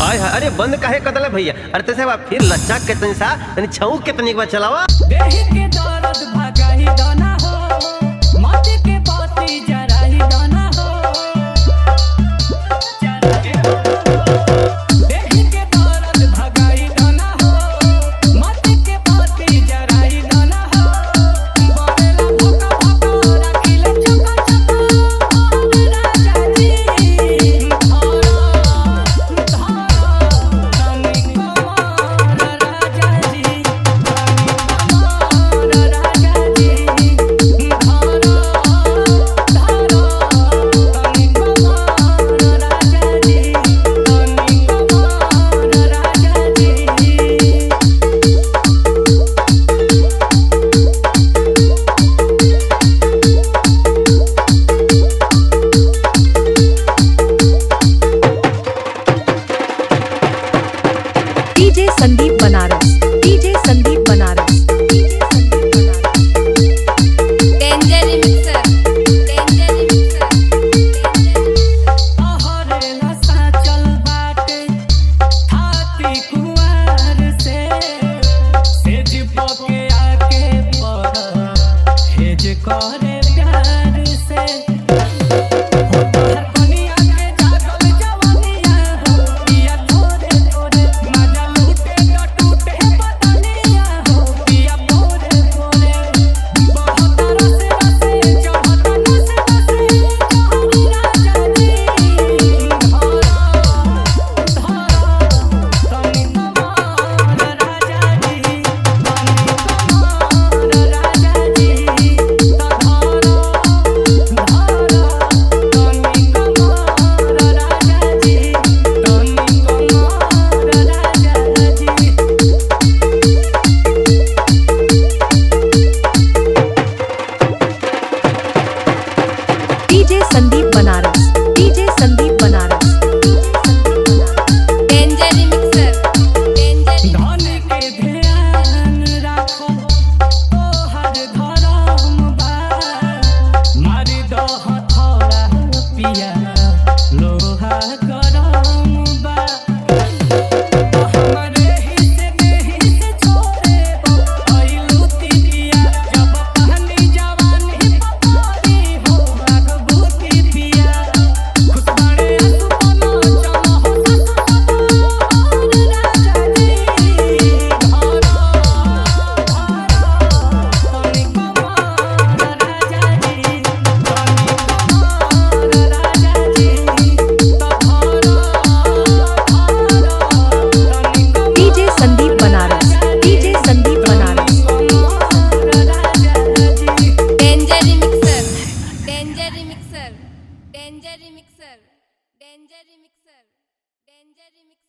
हाय हाय, अरे बंद काहे कदले भैया? अरे तैसे बा फिर लच्चा के तनी सा तनी छऊ के तनी बा चलावा। देहि के दर्द भगाई दाना हो, मत के बाती जराई दाना हो। देहि के दर्द भगाई दाना हो, मत के बाती जराई दाना हो। बरेला भोका भोका रखिले चका चका राजा ji. DJ Sandeep Banaras, DJ Sandeep Banaras, DJ Sandeep Banaras. Danger mixer, danger mixer, अहरे नशा चल बाटे थाती कुंवर से, सेज पके आके पर हेज करे प्यार से। हो तोहर कनिया के जागल जवानिया हो, पिया थोड़े थोड़े मजा लूटे न टूटे बदनिया हो, पिया थोड़े थोड़े बहुत रस रसे चढ़त नस नसे चढ़ी राजा जी। तनी कमार राजा जी, तनी कमार राजा ji. DJ Sandeep Banaras, DJ Sandeep Banaras, DJ Sandeep Banaras. Danger mixer, danger धन के ध्यान राखो तोहर धरम बा, मारी दह थोड़ा पिया लोहा गरम बा। हमरे हिस्से में हिस्से छोड़े भइलू तितिया, जब पहनी जवानी पपारी हो भगवती पिया। खुशबाड़े सुपना चलो हो ससुर राजा जी। तनी कमार राजा जी, तनी कमार राजा ji. DJ Sandeep Banaras, DJ Sandeep Banaras. Danger mixer, danger mixer, danger mixer, danger mixer, danger mixer.